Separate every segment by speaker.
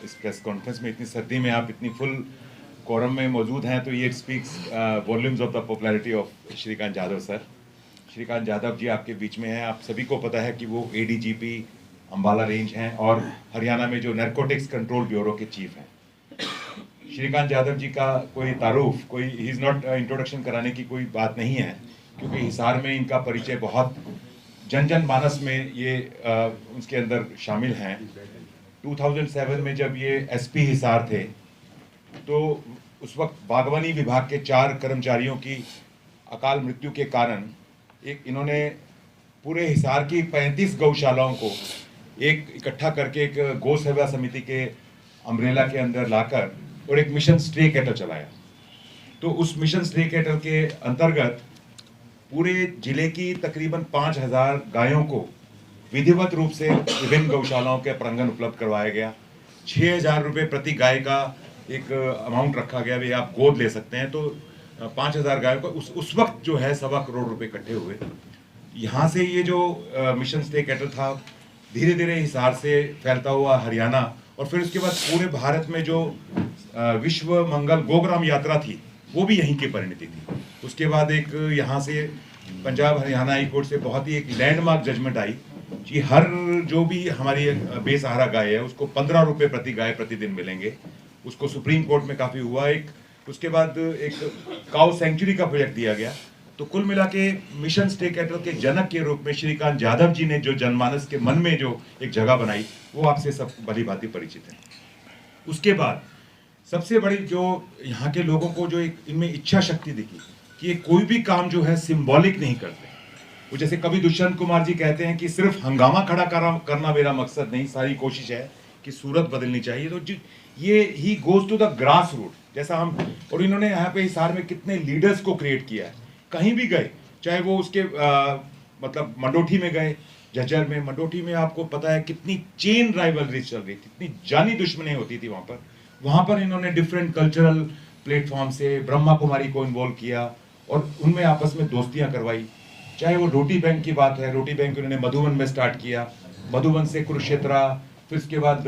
Speaker 1: इस press conference में इतनी सर्दी में आप इतनी फुल कोरम में मौजूद हैं, तो ये speaks volumes of the popularity of Shrikant Jadhav sir. Shrikant Jadhav ji आपके बीच में हैं। आप सभी को पता है कि वो एडीजीपी अम्बाला रेंज हैं और हरियाणा में जो नारकोटिक्स कंट्रोल ब्यूरो के चीफ हैं। श्रीकांत जाधव जी का कोई तारुफ, कोई ही इज़ नॉट इंट्रोडक्शन कराने की कोई बात नहीं है, क्योंकि हिसार में इनका परिचय बहुत जन जन मानस में ये उसके अंदर शामिल हैं। 2007 में जब ये एसपी हिसार थे, तो उस वक्त बागवानी विभाग के 4 कर्मचारियों की अकाल मृत्यु के कारण इन्होंने पूरे हिसार की 35 गौशालाओं को एक इकट्ठा करके एक गौ सेवा समिति के अम्ब्रेला के अंदर लाकर और एक मिशन स्ट्रे कैटल चलाया। तो उस मिशन स्ट्रे कैटल के अंतर्गत पूरे जिले की तकरीबन 5000 गायों को विधिवत रूप से विभिन्न गौशालाओं के प्रांगण उपलब्ध करवाया गया। 6000 रुपये प्रति गाय का एक अमाउंट रखा गया, भी आप गोद ले सकते हैं। तो 5000 गायों को उस वक्त जो है 1.25 करोड़ रुपए इकट्ठे हुए। यहाँ से ये जो मिशन स्टे कैटल था, धीरे धीरे हिसार से फैलता हुआ हरियाणा, और फिर उसके बाद पूरे भारत में जो विश्व मंगल गोग्राम यात्रा थी, वो भी यहीं की परिणति थी। उसके बाद एक यहाँ से पंजाब हरियाणा हाई कोर्ट से बहुत ही एक लैंडमार्क जजमेंट आई कि हर जो भी हमारी बेसहारा गाय है उसको 15 रुपये प्रति गाय प्रतिदिन मिलेंगे। उसको सुप्रीम कोर्ट में काफ़ी हुआ। उसके बाद एक काउ सेंचुरी का प्रोजेक्ट दिया गया। तो कुल मिला के मिशन स्टे कैटल के जनक के रूप में श्रीकांत जाधव जी ने जो जनमानस के मन में जो एक जगह बनाई, वो आपसे सब भली भांति परिचित है। उसके बाद सबसे बड़ी जो यहाँ के लोगों को जो एक इनमें इच्छा शक्ति दिखी कि ये कोई भी काम जो है सिंबॉलिक नहीं करते। वो जैसे कवि दुष्यंत कुमार जी कहते हैं कि सिर्फ हंगामा खड़ा करना मेरा मकसद नहीं, सारी कोशिश है कि सूरत बदलनी चाहिए। तो ये ही goes to the grass root, जैसा हम, और इन्होंने यहाँ पे हिसार में कितने लीडर्स को क्रिएट किया है। कहीं भी गए, चाहे वो उसके मतलब मंडोठी में गए, झज्जर में, मंडोठी में आपको पता है कितनी चेन राइवलरी चल रही थी, कितनी जानी दुश्मनी होती थी वहाँ पर इन्होंने डिफरेंट कल्चरल प्लेटफॉर्म से ब्रह्मा कुमारी को इन्वॉल्व किया और उनमें आपस में दोस्तियाँ करवाई। चाहे वो रोटी बैंक की बात है, रोटी बैंक उन्होंने मधुबन में स्टार्ट किया, मधुबन से कुरुक्षेत्रा, फिर उसके बाद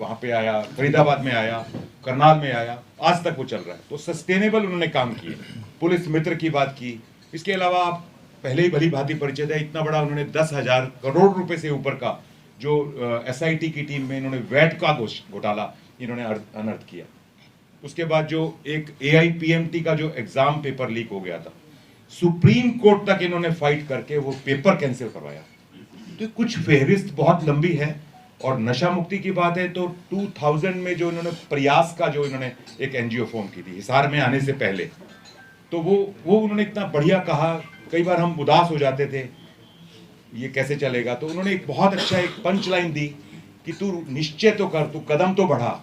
Speaker 1: वहाँ पे आया, फरीदाबाद में आया, करनाल में आया, आज तक वो चल रहा है। तो सस्टेनेबल उन्होंने काम किए। पुलिस मित्र की बात की। इसके अलावा आप पहले ही भली भांति परिचित है, इतना बड़ा उन्होंने 10,000 करोड़ रुपए से ऊपर का जो एसआईटी की टीम में इन्होंने वैट का घोटाला इन्होंने अनर्थ किया। उसके बाद जो एक AIPMT का जो एग्जाम पेपर लीक हो गया था, सुप्रीम कोर्ट तक इन्होंने फाइट करके वो पेपर कैंसिल करवाया। तो कुछ फहरिस्त बहुत लंबी है। और नशा मुक्ति की बात है तो 2000 में जो इन्होंने प्रयास का जो इन्होंने एक NGO फॉर्म की थी हिसार में आने से पहले, तो वो उन्होंने इतना बढ़िया कहा, कई बार हम उदास हो जाते थे ये कैसे चलेगा। तो उन्होंने एक बहुत अच्छा एक पंच लाइन दी कि तू निश्चय तो कर, तू कदम तो बढ़ा,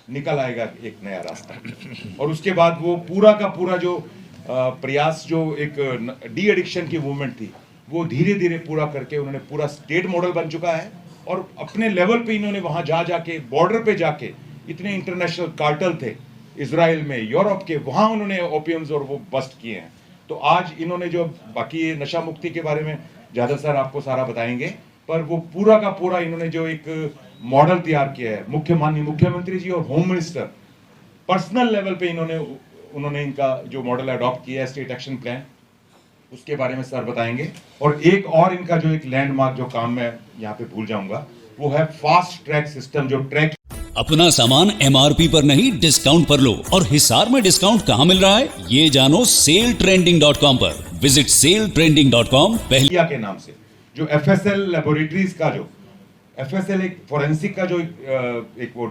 Speaker 1: निकल आएगा एक नया रास्ता। और उसके बाद वो पूरा का पूरा जो प्रयास, जो एक डी एडिक्शन की मूवमेंट थी, वो धीरे धीरे पूरा करके उन्होंने पूरा स्टेट मॉडल बन चुका है। और अपने लेवल पे इन्होंने वहां जाके बॉर्डर पे जाके, इतने इंटरनेशनल कार्टल थे इजराइल में, यूरोप के, वहां उन्होंने ओपियम्स और वो बस्ट किए हैं। तो आज इन्होंने जो बाकी नशा मुक्ति के बारे में जाधव सर आपको सारा बताएंगे, पर वो पूरा का पूरा इन्होंने जो एक मॉडल तैयार किया है, माननीय मुख्यमंत्री जी और होम मिनिस्टर पर्सनल लेवल पे उन्होंने इनका जो मॉडल अडॉप्ट किया है, स्टेट एक्शन प्लान, उसके बारे में सर बताएंगे। और एक और इनका जो एक लैंडमार्क जो काम मैं यहाँ पे भूल जाऊंगा, वो है फास्ट ट्रैक सिस्टम, जो ट्रैक।
Speaker 2: अपना सामान MRP पर नहीं, डिस्काउंट पर लो। और हिसार में डिस्काउंट कहाँ मिल रहा है, ये जानो सेलट्रेंडिंग.com पर। विजिट सेलट्रेंडिंग.com।
Speaker 1: पहलिया के नाम से जो FSL लेबोरेटरीज का, जो FSL एक फोरेंसिक का जो एक वो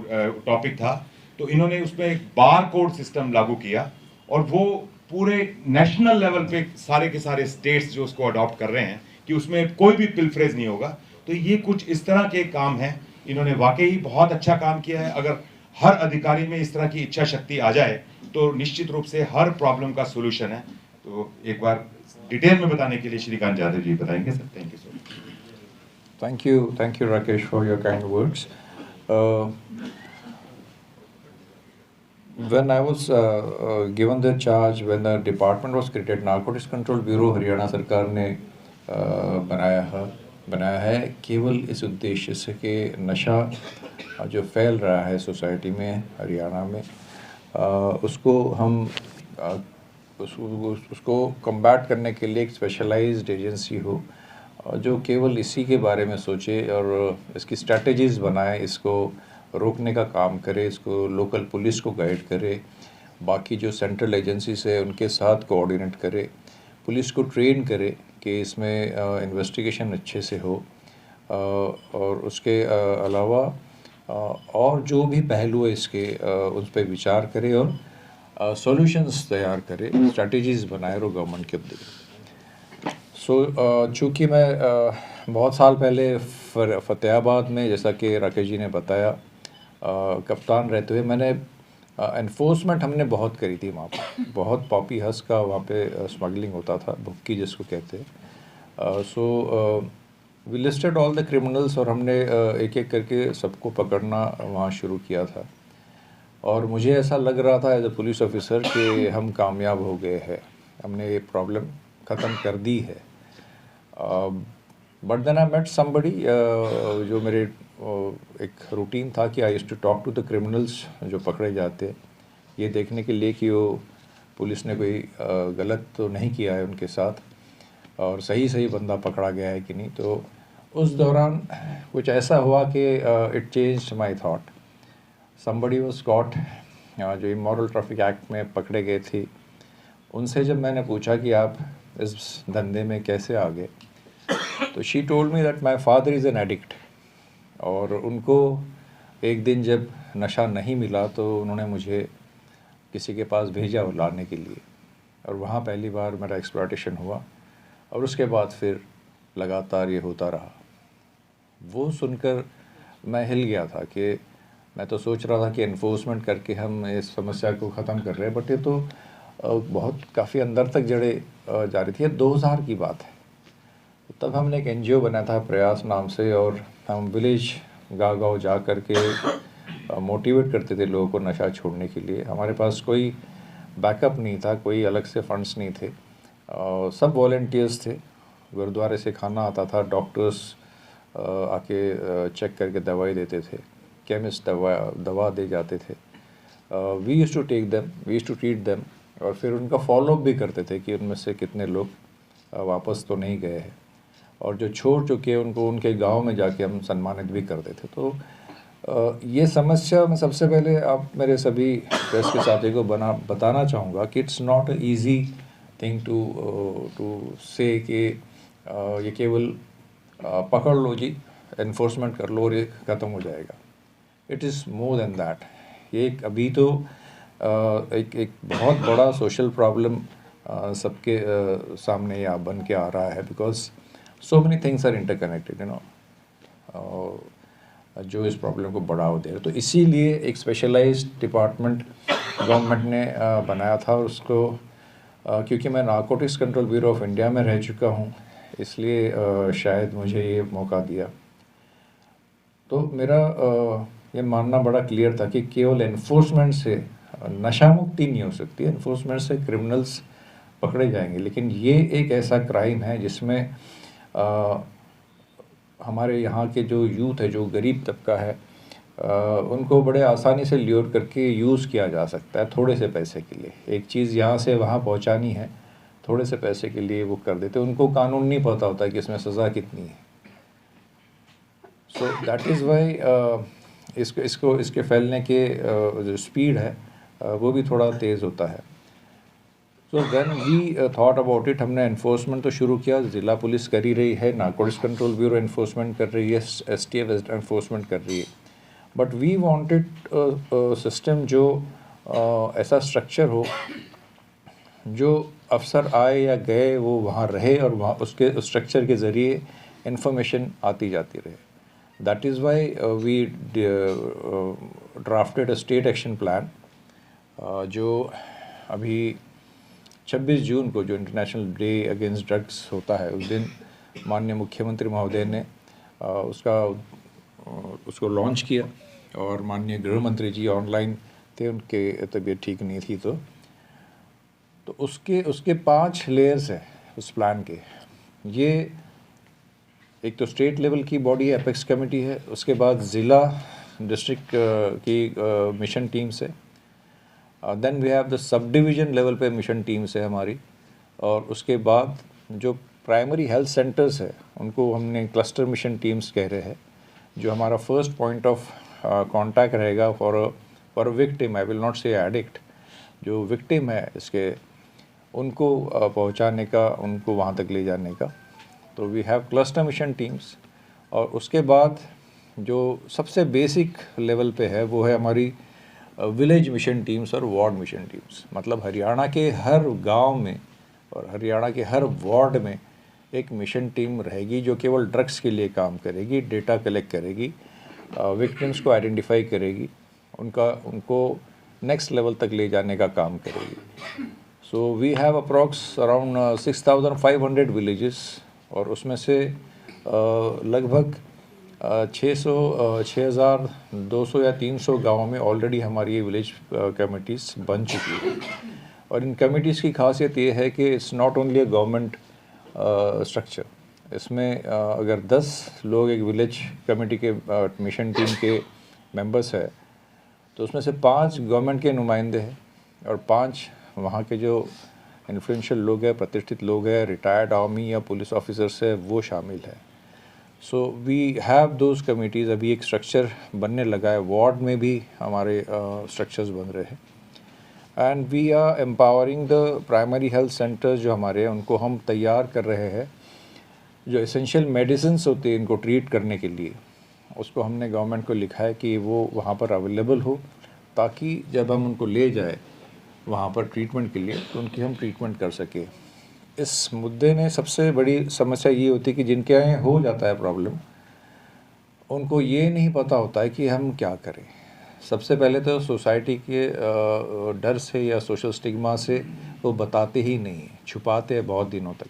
Speaker 1: टॉपिक था, तो इन्होंने उसमें एक बार कोड सिस्टम लागू किया और वो पूरे नेशनल लेवल पे सारे के सारे स्टेट्स जो उसको अडॉप्ट कर रहे हैं कि उसमें कोई भी पिलफ्रेज नहीं होगा। तो ये कुछ इस तरह के काम हैं। इन्होंने वाकई बहुत अच्छा काम किया है। अगर हर अधिकारी में इस तरह की इच्छा शक्ति आ जाए तो निश्चित रूप से हर प्रॉब्लम का सोल्यूशन है। तो एक बार डिटेल में बताने के लिए श्रीकांत जाधव जी बताएंगे sir. Thank you so much.
Speaker 3: Thank you Rakesh for your kind words. When I was given the charge, when the department was created, Narcotics Control Bureau Haryana सरकार ने बनाया है, बनाया है केवल इस उद्देश्य से कि नशा जो फैल रहा है सोसाइटी में हरियाणा में उसको हम उसको कम्बैट करने के लिए एक स्पेशलाइज्ड एजेंसी हो जो केवल इसी के बारे में सोचे और इसकी स्ट्रैटेजीज़ बनाए, इसको रोकने का काम करे, इसको लोकल पुलिस को गाइड करे, बाकी जो सेंट्रल एजेंसीज है उनके साथ कोऑर्डिनेट करे, पुलिस को ट्रेन करे कि इसमें इन्वेस्टिगेशन अच्छे से हो और उसके अलावा और जो भी पहलू है इसके उस पर विचार करे और सॉल्यूशंस तैयार करे, स्ट्रैटेजीज़ बनाए और गवर्नमेंट के चूँकि मैं बहुत साल पहले फ़तेहाबाद में, जैसा कि राकेश जी ने बताया, कप्तान रहते हुए मैंने एनफोर्समेंट हमने बहुत करी थी वहाँ पर। बहुत पॉपी हंस का वहाँ पे स्मगलिंग होता था, भुक्की जिसको कहते हैं। We listed all the criminals और हमने एक एक करके सबको पकड़ना वहाँ शुरू किया था और मुझे ऐसा लग रहा था एज ए पुलिस ऑफिसर कि हम कामयाब हो गए हैं, हमने ये प्रॉब्लम ख़त्म कर दी है। But then I met somebody, जो मेरे एक रूटीन था कि I used to talk to the criminals जो पकड़े जाते, ये देखने के लिए कि वो पुलिस ने कोई गलत तो नहीं किया है उनके साथ और सही बंदा पकड़ा गया है कि नहीं। तो उस दौरान कुछ ऐसा हुआ कि it changed my thought. Somebody was cot, जो इमोरल ट्रैफिक एक्ट में पकड़े गए थे, उनसे जब मैंने पूछा कि आप इस धंधे में कैसे आ गए, तो she told me that my father is an addict. और उनको एक दिन जब नशा नहीं मिला तो उन्होंने मुझे किसी के पास भेजा वो लाने के लिए और वहाँ पहली बार मेरा एक्सप्लॉयटेशन हुआ और उसके बाद फिर लगातार ये होता रहा। वो सुनकर मैं हिल गया था कि मैं तो सोच रहा था कि एनफोर्समेंट करके हम इस समस्या को ख़त्म कर रहे हैं, बट ये तो बहुत काफ़ी अंदर तक जड़े जा रही थी। 2000 की बात है। तब हमने एक NGO बनाया था प्रयास नाम से और हम विलेज गाँव जा कर के मोटिवेट करते थे लोगों को नशा छोड़ने के लिए। हमारे पास कोई बैकअप नहीं था, कोई अलग से फंड्स नहीं थे, सब वॉलंटियर्स थे। गुरुद्वारे से खाना आता था, डॉक्टर्स आके चेक करके दवाई देते थे, केमिस्ट दवा दे जाते थे। We used to take them, we used to treat them और फिर उनका फॉलोअप भी करते थे कि उनमें से कितने लोग वापस तो नहीं गए हैं और जो छोड़ चुके उनको उनके गांव में जाके हम सम्मानित भी करते थे। तो ये समस्या मैं सबसे पहले आप मेरे सभी प्रेस के साथी को बताना चाहूँगा कि it's not a easy thing to say कि ये केवल पकड़ लो जी, एनफोर्समेंट कर लो और ये ख़त्म हो जाएगा। It is more than that. ये अभी तो एक बहुत बड़ा सोशल प्रॉब्लम सबके सामने या बन के आ रहा है, because so many things are interconnected, you know, जो इस प्रॉब्लम को बढ़ावा दे रहे। तो इसीलिए एक स्पेशलाइज्ड डिपार्टमेंट गवर्नमेंट ने बनाया था और उसको क्योंकि मैं narcotics control bureau of India में रह चुका हूँ, इसलिए शायद मुझे ये मौका दिया। तो मेरा ये मानना बड़ा क्लियर था कि केवल एनफोर्समेंट से नशा मुक्ति नहीं हो सकती, एनफोर्समेंट से क्रिमिनल्स पकड़े जाएंगे, लेकिन ये एक ऐसा क्राइम है जिसमें हमारे यहाँ के जो यूथ है, जो गरीब तबका है, उनको बड़े आसानी से ल्योर करके यूज़ किया जा सकता है थोड़े से पैसे के लिए। एक चीज़ यहाँ से वहाँ पहुँचानी है, थोड़े से पैसे के लिए वो कर देते, उनको कानून नहीं पता होता कि इसमें सज़ा कितनी है। सो दैट इज़ वाई इसके फैलने के जो स्पीड है वो भी थोड़ा तेज़ होता है। So when we thought about it, हमने एनफोर्समेंट तो शुरू किया, ज़िला पुलिस कर ही रही है, नारकोटिक्स कंट्रोल ब्यूरो एनफोर्समेंट कर रही है, STF एनफोर्समेंट कर रही है, बट वी वांटेड सिस्टम जो ऐसा स्ट्रक्चर हो जो अफसर आए या गए वो वहाँ रहे और वहाँ उसके स्ट्रक्चर के ज़रिए इंफॉर्मेशन आती जाती रहे। That is why we drafted a state action plan, जो अभी 26 जून को जो इंटरनेशनल डे अगेंस्ट ड्रग्स होता है, उस दिन माननीय मुख्यमंत्री महोदय ने उसको लॉन्च किया और माननीय गृह मंत्री जी ऑनलाइन थे, उनके तबीयत ठीक नहीं थी, तो उसके 5 लेयर्स हैं उस प्लान के। ये एक तो स्टेट लेवल की बॉडी है, एपेक्स कमेटी है, उसके बाद ज़िला डिस्ट्रिक्ट की मिशन टीम्स है, then we have the sub division level पे मिशन टीम्स है हमारी, और उसके बाद जो प्राइमरी हेल्थ सेंटर्स है उनको हमने क्लस्टर मिशन टीम्स कह रहे हैं, जो हमारा फर्स्ट पॉइंट ऑफ कांटेक्ट रहेगा for victim, I will not से एडिक्ट, जो विक्टिम है इसके उनको पहुंचाने का, उनको वहां तक ले जाने का। तो we have cluster mission teams, और उसके बाद जो सबसे बेसिक लेवल पे है वो है हमारी विलेज मिशन टीम्स और वार्ड मिशन टीम्स। मतलब हरियाणा के हर गांव में और हरियाणा के हर वार्ड में एक मिशन टीम रहेगी जो केवल ड्रग्स के लिए काम करेगी, डेटा कलेक्ट करेगी, विक्टिम्स को आइडेंटिफाई करेगी, उनको नेक्स्ट लेवल तक ले जाने का काम करेगी। So we have approx around 6500 villages, और उसमें से लगभग 6200 या 300 गाँव में ऑलरेडी हमारी ये विलेज कमेटीज़ बन चुकी है। और इन कमेटीज़ की खासियत ये है कि it's not only a government structure. इसमें अगर 10 लोग एक विलेज कमेटी के मिशन टीम के मेंबर्स है, तो उसमें से 5 गवर्नमेंट के नुमाइंदे हैं और 5 वहाँ के जो इन्फ्लुएंशियल लोग हैं, प्रतिष्ठित लोग हैं, रिटायर्ड आर्मी या पुलिस ऑफिसर्स है, वो शामिल है। So we have those committees. अभी एक स्ट्रक्चर बनने लगा है, वार्ड में भी हमारे स्ट्रक्चर्स बन रहे हैं, and we are empowering the primary health centres जो हमारे हैं, उनको हम तैयार कर रहे हैं। जो एसेंशियल मेडिसिन्स होते हैं इनको ट्रीट करने के लिए, उसको हमने गवर्नमेंट को लिखा है कि वो वहाँ पर अवेलेबल हो, ताकि जब हम उनको ले जाए वहाँ पर ट्रीटमेंट के लिए तो उनकी हम ट्रीटमेंट कर सके। इस मुद्दे में सबसे बड़ी समस्या ये होती है कि जिनके यहाँ हो जाता है प्रॉब्लम, उनको ये नहीं पता होता है कि हम क्या करें। सबसे पहले तो सोसाइटी के डर से या सोशल स्टिग्मा से वो बताते ही नहीं, छुपाते हैं बहुत दिनों तक,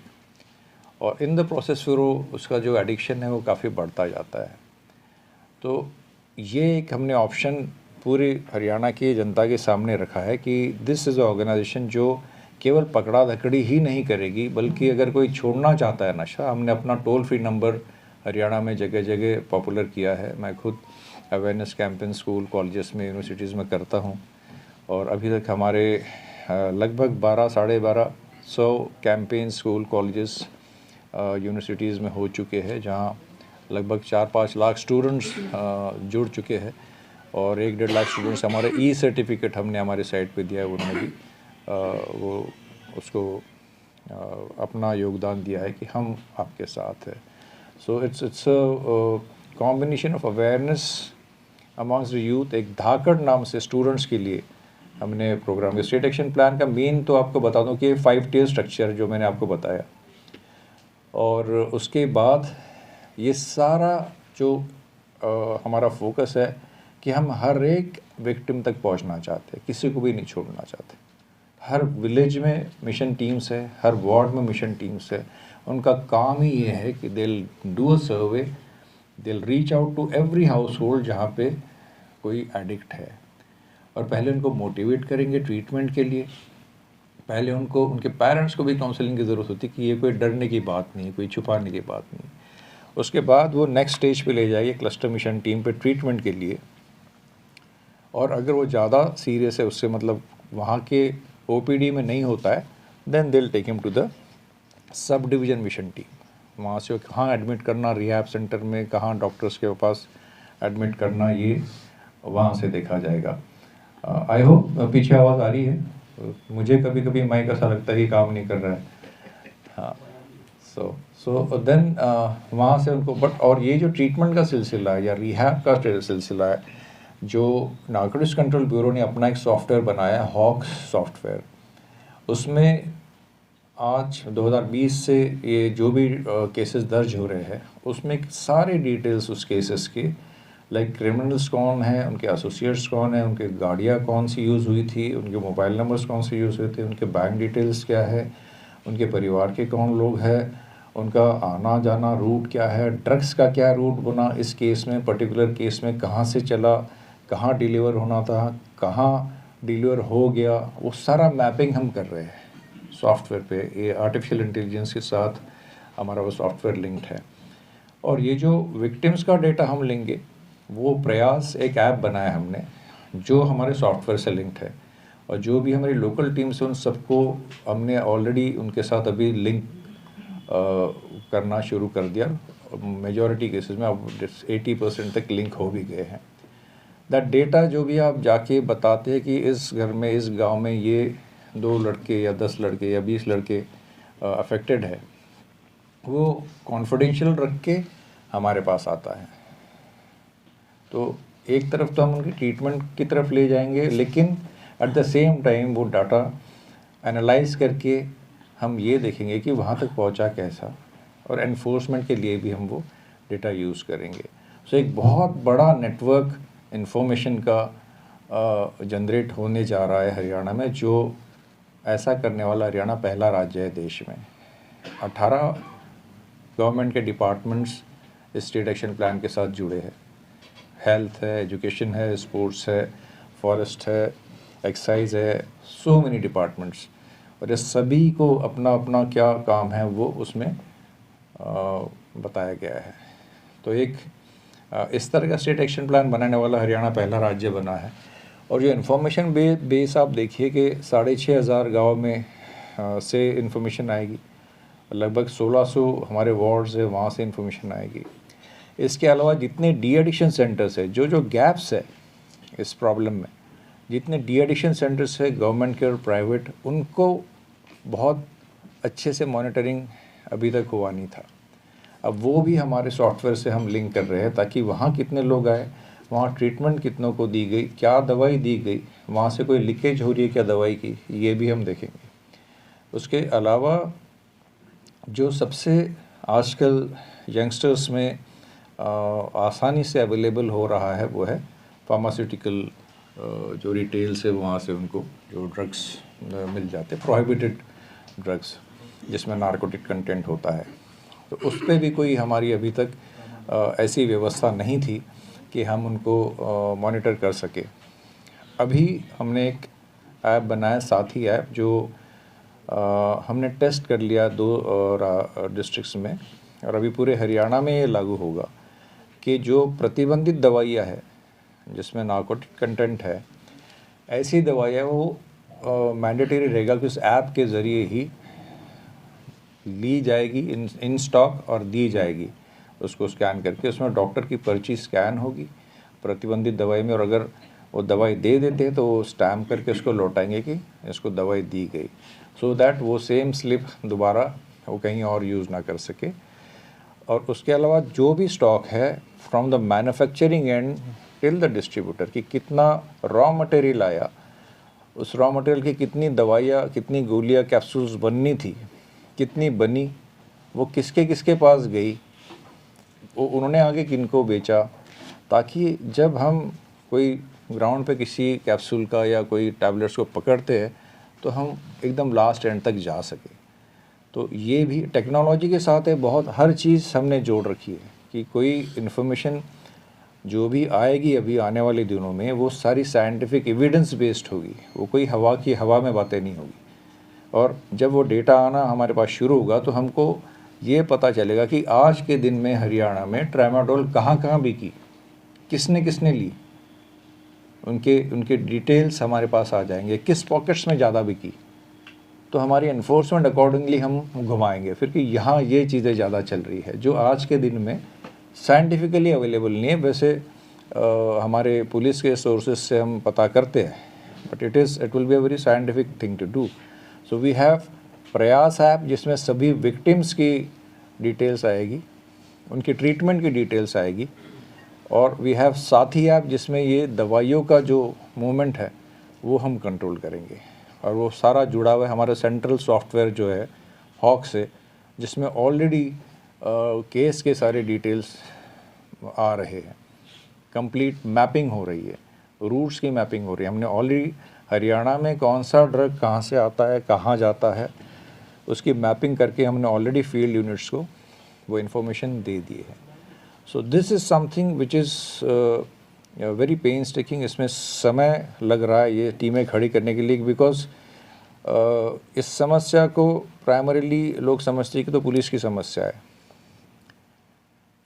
Speaker 3: और इन द प्रोसेस फिर वो उसका जो एडिक्शन है वो काफ़ी बढ़ता जाता है। तो ये एक हमने ऑप्शन पूरे हरियाणा की जनता के सामने रखा है कि दिस इज़ अ ऑर्गेनाइजेशन जो केवल पकड़ा धकड़ी ही नहीं करेगी, बल्कि अगर कोई छोड़ना चाहता है नशा, हमने अपना टोल फ्री नंबर हरियाणा में जगह जगह पॉपुलर किया है। मैं खुद अवेयरनेस कैंपेन स्कूल, कॉलेजेस में, यूनिवर्सिटीज़ में करता हूँ, और अभी तक हमारे लगभग 1200-1250 कैंपेन स्कूल, कॉलेजेस, यूनिवर्सिटीज़ में हो चुके हैं, जहाँ लगभग 4-5 लाख स्टूडेंट्स जुड़ चुके हैं, और 1-1.5 लाख स्टूडेंट्स हमारे ई सर्टिफिकेट हमने हमारे साइट पे दिया है, उन्होंने भी वो उसको अपना योगदान दिया है कि हम आपके साथ हैं। So it's a combination of awareness amongst the youth. एक धाकड़ नाम से स्टूडेंट्स के लिए हमने प्रोग्राम किया। स्टेट एक्शन प्लान का मेन तो आपको बता दूं कि 5 टियर स्ट्रक्चर जो मैंने आपको बताया, और उसके बाद ये सारा जो हमारा फोकस है कि हम हर एक विक्टिम तक पहुंचना चाहते हैं, किसी को भी नहीं छोड़ना चाहते। हर विलेज में मिशन टीम्स है, हर वार्ड में मिशन टीम्स है। उनका काम ही ये है कि they will do a survey, they will reach out to every household जहाँ पे कोई एडिक्ट है, और पहले उनको मोटिवेट करेंगे ट्रीटमेंट के लिए। पहले उनको, उनके पेरेंट्स को भी काउंसलिंग की ज़रूरत होती है कि ये कोई डरने की बात नहीं है, कोई छुपाने की बात नहीं। उसके बाद वो नेक्स्ट स्टेज पे ले जाइए क्लस्टर मिशन टीम पे ट्रीटमेंट के लिए, और अगर वो ज़्यादा सीरियस है, उससे मतलब वहाँ के ओपीडी में नहीं होता है, then they will take him to the sub division mission team. वहाँ से कहाँ एडमिट करना, रिहैब सेंटर में कहाँ डॉक्टर्स के पास एडमिट करना, ये वहाँ से देखा जाएगा। आई होप पीछे आवाज़ आ रही है, मुझे कभी कभी माइक ऐसा लगता है कि काम नहीं कर रहा है। हाँ, सो देन वहाँ से उनको, बट और ये जो ट्रीटमेंट का सिलसिला है या रिहैब का सिलसिला है, जो नारकोटिक्स कंट्रोल ब्यूरो ने अपना एक सॉफ्टवेयर बनाया है, हॉक्स सॉफ्टवेयर, उसमें आज 2020 से ये जो भी केसेस दर्ज हो रहे हैं, उसमें सारे डिटेल्स उस केसेस के, लाइक क्रिमिनल्स कौन है, उनके एसोसिएट्स कौन है, उनके गाड़ियाँ कौन सी यूज़ हुई थी, उनके मोबाइल नंबर्स कौन से यूज़ हुए थे, उनके बैंक डिटेल्स क्या है, उनके परिवार के कौन लोग हैं, उनका आना जाना रूट क्या है, ड्रग्स का क्या रूट बना इस केस में, पर्टिकुलर केस में कहाँ से चला, कहाँ डिलीवर होना था, कहाँ डिलीवर हो गया, वो सारा मैपिंग हम कर रहे हैं सॉफ्टवेयर पे। ये आर्टिफिशियल इंटेलिजेंस के साथ हमारा वो सॉफ्टवेयर लिंक्ड है। और ये जो विक्टिम्स का डेटा हम लेंगे, वो प्रयास एक ऐप बनाया हमने जो हमारे सॉफ्टवेयर से लिंक्ड है, और जो भी हमारी लोकल टीम्स हैं उन सबको हमने ऑलरेडी उनके साथ अभी लिंक करना शुरू कर दिया। मेजॉरिटी केसेस में अब 80% तक लिंक हो भी गए हैं। दैट डेटा जो भी आप जाके बताते हैं कि इस घर में, इस गांव में ये 2 लड़के या 10 लड़के या 20 लड़के अफेक्टेड है, वो कॉन्फिडेंशियल रख के हमारे पास आता है। तो एक तरफ तो हम उनकी ट्रीटमेंट की तरफ ले जाएंगे, लेकिन एट द सेम टाइम वो डाटा एनालाइज करके हम ये देखेंगे कि वहाँ तक पहुँचा कैसा, और एनफोर्समेंट के लिए भी हम वो डेटा यूज़ करेंगे। सो एक बहुत बड़ा नेटवर्क इंफॉर्मेशन का जनरेट होने जा रहा है हरियाणा में, जो ऐसा करने वाला हरियाणा पहला राज्य है देश में। 18 गवर्नमेंट के डिपार्टमेंट्स इस स्टेट एक्शन प्लान के साथ जुड़े हैं। हेल्थ है, एजुकेशन है, स्पोर्ट्स है, फॉरेस्ट है, एक्साइज है, सो मेनी डिपार्टमेंट्स, और ये सभी को अपना अपना क्या काम है वो उसमें बताया गया है। तो एक इस तरह का स्टेट एक्शन प्लान बनाने वाला हरियाणा पहला राज्य बना है। और जो इन्फॉर्मेशन बेस आप देखिए कि 6500 गाँव में से इन्फॉर्मेशन आएगी, लगभग 1600 हमारे वार्ड्स है वहाँ से इन्फॉर्मेशन आएगी। इसके अलावा जितने डी एडिक्शन सेंटर्स है, जो गैप्स है इस प्रॉब्लम में, जितने डी एडिक्शन सेंटर्स है गवर्नमेंट के और प्राइवेट, उनको बहुत अच्छे से मॉनिटरिंग अभी तक हुआ नहीं था। अब वो भी हमारे सॉफ्टवेयर से हम लिंक कर रहे हैं, ताकि वहाँ कितने लोग आए, वहाँ ट्रीटमेंट कितनों को दी गई, क्या दवाई दी गई, वहाँ से कोई लीकेज हो रही है क्या दवाई की, ये भी हम देखेंगे। उसके अलावा जो सबसे आजकल यंगस्टर्स में आसानी से अवेलेबल हो रहा है वो है फार्मास्यूटिकल, जो रिटेल्स है वहाँ से उनको जो ड्रग्स मिल जाते हैं, प्रोहिबिटेड ड्रग्स जिसमें नारकोटिक कंटेंट होता है। तो उस पर भी कोई हमारी अभी तक ऐसी व्यवस्था नहीं थी कि हम उनको मॉनिटर कर सके। अभी हमने एक ऐप बनाया, साथी ऐप, जो हमने टेस्ट कर लिया 2 डिस्ट्रिक्ट्स में, और अभी पूरे हरियाणा में ये लागू होगा कि जो प्रतिबंधित दवाइयाँ हैं जिसमें नारकोटिक कंटेंट है, ऐसी दवाइयाँ वो मैंडेटरी रहेगा कि उस ऐप के ज़रिए ही ली जाएगी इन स्टॉक और दी जाएगी। उसको स्कैन करके उसमें डॉक्टर की पर्ची स्कैन होगी प्रतिबंधित दवाई में, और अगर वो दवाई दे देते हैं तो वो स्टैम्प करके उसको लौटाएंगे कि इसको दवाई दी गई, सो दैट वो सेम स्लिप दोबारा वो कहीं और यूज़ ना कर सके। और उसके अलावा जो भी स्टॉक है from the manufacturing and till the distributor, कि कितना रॉ मटेरियल आया, उस रॉ मटेरियल की कितनी दवाइयाँ, कितनी गोलियाँ, कैप्सूल्स बननी थी, कितनी बनी, वो किसके किसके पास गई, वो उन्होंने आगे किनको बेचा, ताकि जब हम कोई ग्राउंड पे किसी कैप्सूल का या कोई टैबलेट्स को पकड़ते हैं तो हम एकदम लास्ट एंड तक जा सके। तो ये भी टेक्नोलॉजी के साथ है, बहुत हर चीज़ हमने जोड़ रखी है कि कोई इन्फॉर्मेशन जो भी आएगी अभी आने वाले दिनों में, वो सारी साइंटिफिक एविडेंस बेस्ड होगी, वो कोई हवा में बातें नहीं होगी। और जब वो डेटा आना हमारे पास शुरू होगा तो हमको ये पता चलेगा कि आज के दिन में हरियाणा में ट्रामाडोल कहाँ बिकी, किसने किसने ली, उनके डिटेल्स हमारे पास आ जाएंगे, किस पॉकेट्स में ज़्यादा बिकी। तो हमारी एनफोर्समेंट अकॉर्डिंगली हम घुमाएंगे फिर कि यहाँ ये चीज़ें ज़्यादा चल रही है, जो आज के दिन में साइंटिफिकली अवेलेबल नहीं है। वैसे हमारे पुलिस के सोर्सेज से हम पता करते हैं, but it will be a very scientific thing to do. So we have Prayas app जिसमें सभी विक्टिम्स की डिटेल्स आएगी, उनकी ट्रीटमेंट की डिटेल्स आएगी, और वी हैव साथी ऐप जिसमें ये दवाइयों का जो मूवमेंट है वो हम कंट्रोल करेंगे, और वो सारा जुड़ा हुआ है हमारा सेंट्रल सॉफ्टवेयर जो है हॉक से, जिसमें ऑलरेडी केस के सारे डिटेल्स आ रहे हैं, कंप्लीट मैपिंग हो रही है, रूट्स की मैपिंग हो रही है। हमने ऑलरेडी हरियाणा में कौन सा ड्रग कहाँ से आता है, कहाँ जाता है, उसकी मैपिंग करके हमने ऑलरेडी फील्ड यूनिट्स को वो इन्फॉर्मेशन दे दी है। So this is something which is very painstaking. इसमें समय लग रहा है ये टीमें खड़ी करने के लिए, बिकॉज इस समस्या को प्राइमरीली लोग समझते हैं कि तो पुलिस की समस्या है,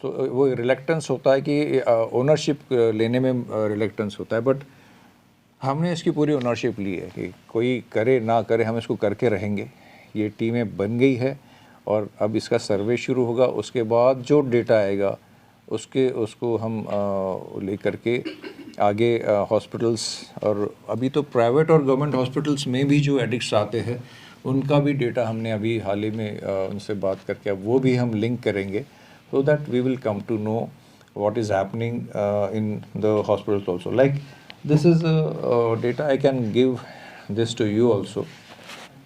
Speaker 3: तो वो रिलेक्टेंस होता है कि ओनरशिप लेने में रिलेक्टेंस होता है, बट हमने इसकी पूरी ओनरशिप ली है कि कोई करे ना करे हम इसको करके रहेंगे। ये टीमें बन गई है और अब इसका सर्वे शुरू होगा, उसके बाद जो डेटा आएगा उसको हम लेकर के आगे हॉस्पिटल्स और अभी तो प्राइवेट और गवर्नमेंट हॉस्पिटल्स में भी जो एडिक्ट्स आते हैं उनका भी डेटा हमने अभी हाल ही में उनसे बात करके अब वो भी हम लिंक करेंगे, so that we will come to know what is happening in the hospitals also. Like this is data I can give this to you also,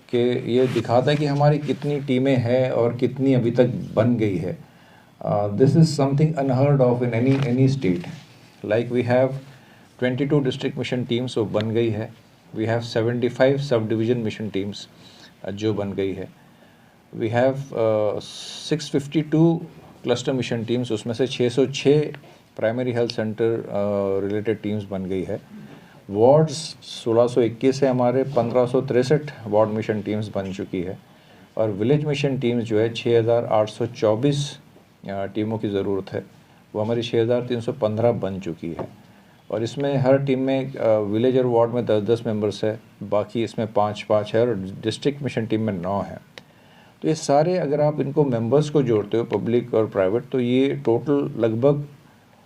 Speaker 3: कि ये दिखाता है कि हमारी कितनी टीमें हैं और कितनी अभी तक बन गई है। This is something unheard of in any state. Like we have 22 district mission teams वो बन गई है, we have 75 सब डिवीज़न मिशन टीम्स जो बन गई है, we have 652 cluster mission teams, उसमें से 606 primary health centre related teams बन गई है। वार्ड्स 1621 है हमारे, 1563 वार्ड मिशन टीम्स बन चुकी है और विलेज मिशन टीम्स जो है 6824 टीमों की ज़रूरत है, वो हमारी 6315 बन चुकी है। और इसमें हर टीम में विलेज और वार्ड में 10-10 मेंबर्स है, बाकी इसमें 5-5 है और डिस्ट्रिक्ट मिशन टीम में 9 है। तो ये सारे अगर आप इनको मेंबर्स को जोड़ते हो पब्लिक और प्राइवेट, तो ये टोटल लगभग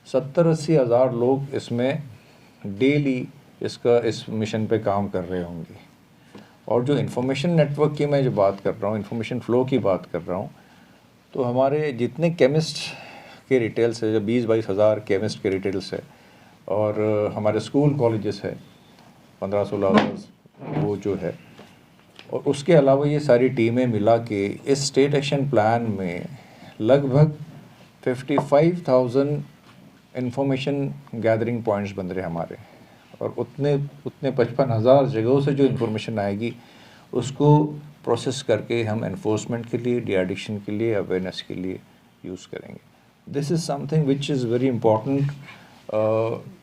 Speaker 3: 70-80 हज़ार लोग इसमें डेली इस मिशन पे काम कर रहे होंगे। और जो इन्फॉर्मेशन नेटवर्क की मैं जो बात कर रहा हूँ, इन्फॉर्मेशन फ़्लो की बात कर रहा हूँ, तो हमारे जितने केमिस्ट के रिटेल्स है, जो 20-22 हज़ार केमिस्ट के रिटेल्स है और हमारे स्कूल कॉलेजेस है 15-16 हज़ार वो जो है, और उसके अलावा ये सारी टीमें मिला के इस स्टेट एक्शन प्लान में लगभग 55,000 इंफॉर्मेशन गैदरिंग पॉइंट्स बन रहे हमारे, और उतने 55,000 जगहों से जो इन्फॉर्मेशन आएगी उसको प्रोसेस करके हम एनफोर्समेंट के लिए, डी एडिक्शन के लिए, अवेयरनेस के लिए यूज़ करेंगे। This is something which is very important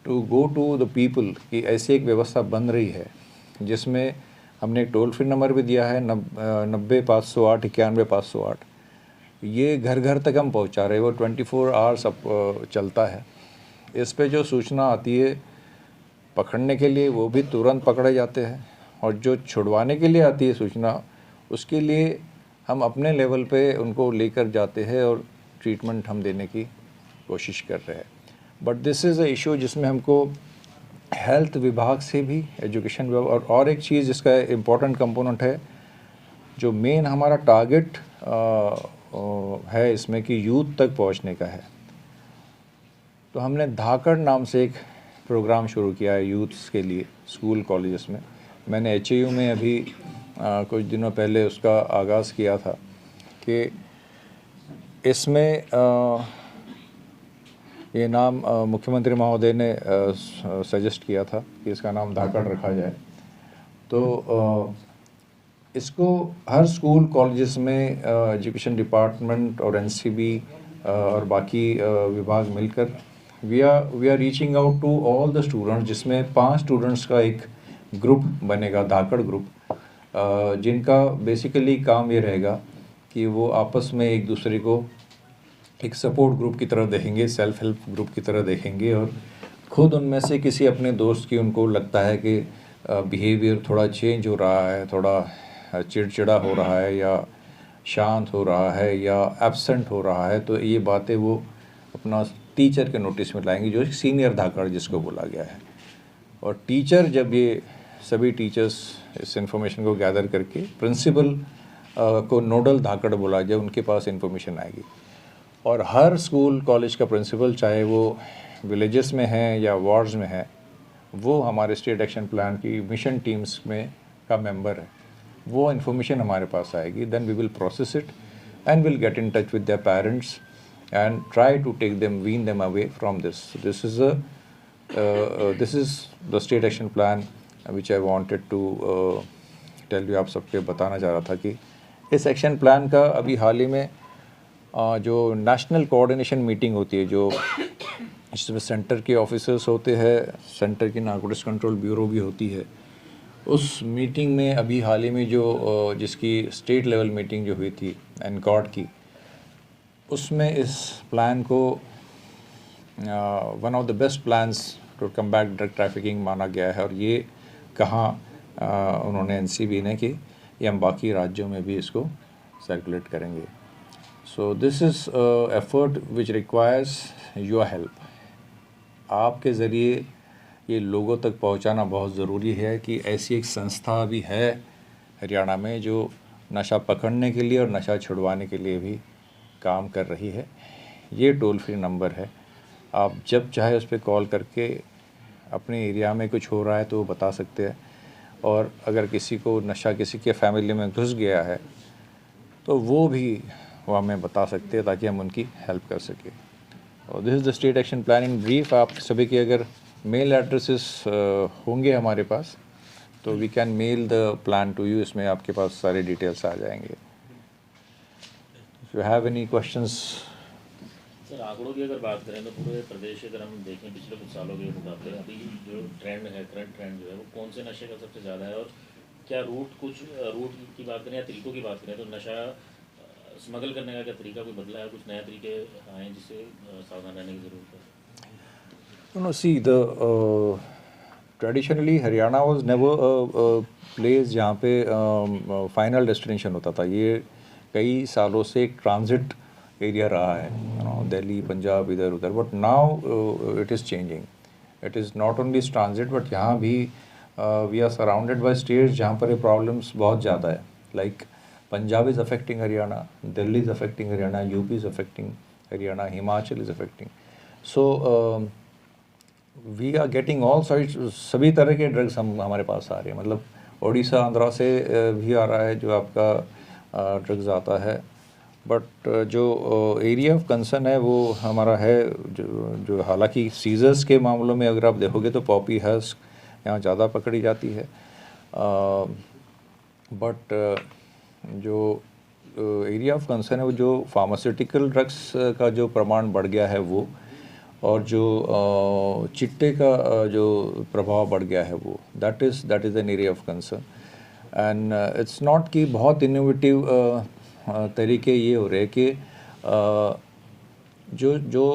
Speaker 3: to go to the people कि ऐसी एक व्यवस्था बन रही है जिसमें हमने एक टोल फ्री नंबर भी दिया है 90-508 91-508। ये घर घर तक हम पहुंचा रहे हैं, वो 24 आवर्स अब चलता है। इस पे जो सूचना आती है पकड़ने के लिए वो भी तुरंत पकड़े जाते हैं, और जो छुड़वाने के लिए आती है सूचना उसके लिए हम अपने लेवल पे उनको लेकर जाते हैं और ट्रीटमेंट हम देने की कोशिश कर रहे हैं। But this is a issue जिसमें हमको हेल्थ विभाग से भी, एजुकेशन विभाग और एक चीज़ जिसका इम्पोर्टेंट कंपोनेंट है, जो मेन हमारा टारगेट है इसमें कि यूथ तक पहुंचने का है। तो हमने धाकड़ नाम से एक प्रोग्राम शुरू किया है यूथ्स के लिए स्कूल कॉलेजेस में। मैंने HAU में अभी कुछ दिनों पहले उसका आगाज़ किया था कि इसमें ये नाम मुख्यमंत्री महोदय ने सजेस्ट किया था कि इसका नाम धाकड़ रखा जाए। तो इसको हर स्कूल कॉलेजेस में एजुकेशन डिपार्टमेंट और NCB और बाकी विभाग मिलकर we are reaching out to all the students, जिसमें 5 स्टूडेंट्स का एक ग्रुप बनेगा, धाकड़ ग्रुप, जिनका बेसिकली काम ये रहेगा कि वो आपस में एक दूसरे को एक सपोर्ट ग्रुप की तरह देखेंगे, सेल्फ हेल्प ग्रुप की तरह देखेंगे, और ख़ुद उनमें से किसी अपने दोस्त की उनको लगता है कि बिहेवियर थोड़ा चेंज हो रहा है, थोड़ा चिड़चिड़ा हो रहा है या शांत हो रहा है या एब्सेंट हो रहा है, तो ये बातें वो अपना टीचर के नोटिस में लाएंगे, जो सीनियर धाकड़ जिसको बोला गया है। और टीचर, जब ये सभी टीचर्स इस इन्फॉर्मेशन को गैदर करके प्रिंसिपल को नोडल धाकड़ बोला जाए, उनके पास इन्फॉर्मेशन आएगी। और हर स्कूल कॉलेज का प्रिंसिपल, चाहे वो विलेजेस में है या वार्ड्स में है, वो हमारे स्टेट एक्शन प्लान की मिशन टीम्स में का मेंबर है। वो इन्फॉर्मेशन हमारे पास आएगी, then we will process it and will get in touch with their parents and try to take them, wean them away from this. This is the state action plan which I wanted to tell you। आप सबके बताना चाह रहा था कि इस action plan का अभी हाल ही में जो नेशनल कोऑर्डिनेशन मीटिंग होती है, जो इसमें सेंटर के ऑफिसर्स होते हैं, सेंटर की नारकोटिक्स कंट्रोल ब्यूरो भी होती है, उस मीटिंग में अभी हाल ही में जो जिसकी स्टेट लेवल मीटिंग जो हुई थी NCORD की, उसमें इस प्लान को one of the best plans to combat drug trafficking माना गया है। और ये कहाँ उन्होंने एनसीबी ने कि ये हम बाकी राज्यों में भी इसको सर्कुलेट करेंगे। सो this is effort which requires your help. आपके ज़रिए ये लोगों तक पहुंचाना बहुत ज़रूरी है कि ऐसी एक संस्था भी है हरियाणा में जो नशा पकड़ने के लिए और नशा छुड़वाने के लिए भी काम कर रही है। ये टोल फ्री नंबर है, आप जब चाहे उस पर कॉल करके अपने एरिया में कुछ हो रहा है तो वो बता सकते हैं। और अगर किसी को नशा किसी के फैमिली में घुस गया है तो वो हमें बता सकते हैं ताकि हम उनकी हेल्प कर सकें। और this is the state action plan in brief. आप सभी के अगर मेल एड्रेसेस होंगे हमारे पास तो we can mail the plan to you, इसमें आपके पास सारे डिटेल्स आ जाएंगे। If you have any questions.
Speaker 4: Sir, आंकड़ों की अगर बात करें तो पूरे प्रदेश अगर हम देखें पिछले कुछ सालों के मुकाबले अभी जो ट्रेंड है, करंट ट्रेंड जो है वो कौन से नशे का सबसे ज़्यादा है? और क्या रूट की बात करें या तरीकों की बात करें तो नशा स्मगल करने का क्या तरीका कोई बदला है, कुछ नए तरीके आए हैं जिससे सावधान रहने की ज़रूरत है?
Speaker 3: See, traditionally Haryana was never a place जहाँ पे फाइनल डेस्टिनेशन होता था। ये कई सालों से एक ट्रांजिट एरिया रहा है, दिल्ली, पंजाब, इधर उधर। But now it is changing. It is not only transit but यहाँ भी we are surrounded by states जहाँ पर ये प्रॉब्लम्स बहुत ज़्यादा है। Like Punjab is affecting Haryana, Delhi is affecting Haryana, UP is affecting Haryana, Himachal is affecting. So we are getting all sides, सभी तरह के ड्रग्स हमारे पास आ रहे हैं। मतलब उड़ीसा, आंध्रा से भी आ रहा है जो आपका ड्रग्स आता है। बट जो एरिया ऑफ कंसर्न है वो हमारा है जो हालांकि सीजर्स के मामलों में अगर आप देखोगे तो पॉपी हस्क यहाँ ज़्यादा पकड़ी जाती है। बट जो एरिया ऑफ कंसर्न है वो जो फार्मास्यूटिकल ड्रग्स का जो प्रमाण बढ़ गया है वो, और जो चिट्टे का जो प्रभाव बढ़ गया है वो, that is an area of concern. And it's not कि बहुत इनोवेटिव तरीके ये हो रहे कि जो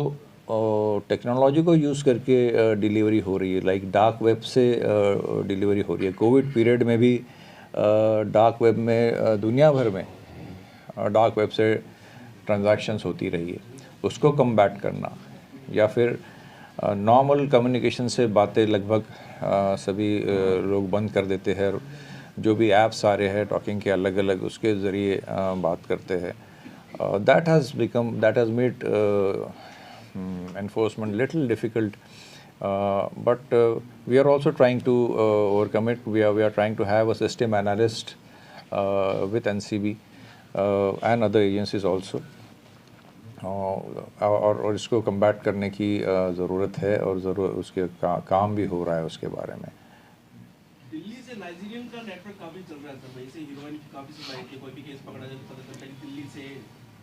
Speaker 3: टेक्नोलॉजी को यूज़ करके डिलीवरी हो रही है, लाइक डार्क वेब से डिलीवरी हो रही है। कोविड पीरियड में भी डार्क वेब में दुनिया भर में डार्क वेब से ट्रांजैक्शंस होती रही है, उसको कम्बैट करना। या फिर नॉर्मल कम्युनिकेशन से बातें लगभग सभी लोग बंद कर देते हैं। जो भी ऐप्स आ रहे हैं टॉकिंग के अलग अलग, उसके ज़रिए बात करते हैं। That has made enforcement little difficult, but we are also trying to overcome it. We are trying to have a system analyst with NCB and other agencies also, और इसको कम्बैट करने की ज़रूरत है और उसके काम भी हो रहा है उसके बारे में।
Speaker 5: दिल्ली से नाइजीरियन का नेटवर्क काफी चल रहा है सर, वैसे हीरोइन की काफी सप्लाई थी। कोई भी केस पकड़ा जाए तो पता चलता है कि दिल्ली से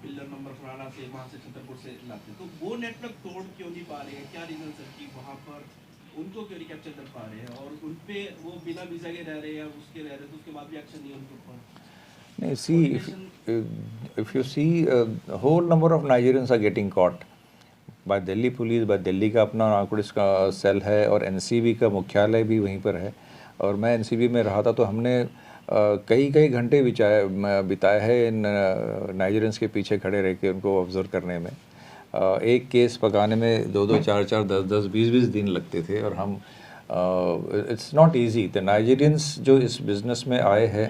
Speaker 5: पिलर नंबर फलाना से, वहाँ से छतरपुर से लाते। तो वो नेटवर्क तोड़ क्यों नहीं पा रहे हैं? क्या रीजन सर कि वहाँ पर उनको क्यों नहीं कैप्चर कर पा रहे हैं? और उन पे वो बिना वीज़ा के रह रहे हैं या उसके रह रहे हैं तो उसके बाद भी एक्शन नहीं उनके ऊपर?
Speaker 3: नहीं, see, if you see, whole number of Nigerians are getting caught by Delhi police, by Delhi का अपना नार्कोटिक्स का सेल है और NCB का मुख्यालय भी वहीं पर है। और मैं NCB में रहा था तो हमने कई घंटे बिताए हैं इन नाइजीरियंस के पीछे खड़े रह के उनको ऑब्जर्व करने में। एक केस पकाने में 2-2, 4-4, 10-10, 20-20 दिन लगते थे। और हम it's not easy. The Nigerians जो इस बिज़नेस में आए हैं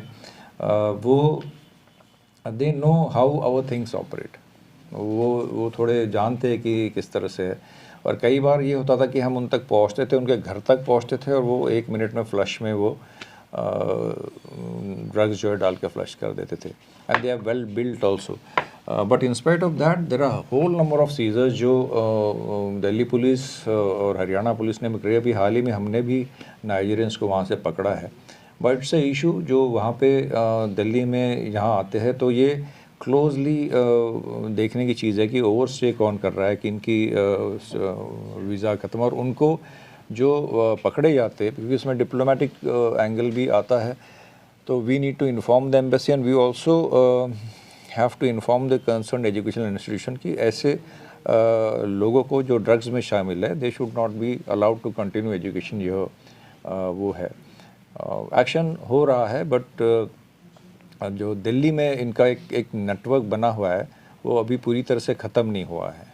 Speaker 3: वो they know how our things operate. वो थोड़े जानते हैं कि किस तरह से है। और कई बार ये होता था कि हम उन तक पहुंचते थे, उनके घर तक पहुंचते थे और वो 1 मिनट में फ्लश में वो ड्रग्स जो है डाल के फ्लश कर देते थे। And they are well built also. But in spite of that there are whole number of seizures जो दिल्ली पुलिस और हरियाणा पुलिस ने भी अभी हाल ही में हमने भी नाइजीरियंस को वहाँ से पकड़ा है। बट इट्स ए इशू जो वहाँ पे दिल्ली में यहाँ आते हैं तो ये क्लोजली देखने की चीज़ है कि ओवर स्टे कौन कर रहा है, कि इनकी वीज़ा ख़त्म। और उनको जो पकड़े जाते हैं क्योंकि इसमें डिप्लोमेटिक एंगल भी आता है, तो we need to inform the embassy and we also have to inform the concern educational institution कि ऐसे लोगों को जो ड्रग्स में शामिल है they should not be allowed to continue education, यह वो है। एक्शन हो रहा है, बट जो दिल्ली में इनका एक नेटवर्क बना हुआ है वो अभी पूरी तरह से ख़त्म नहीं हुआ है।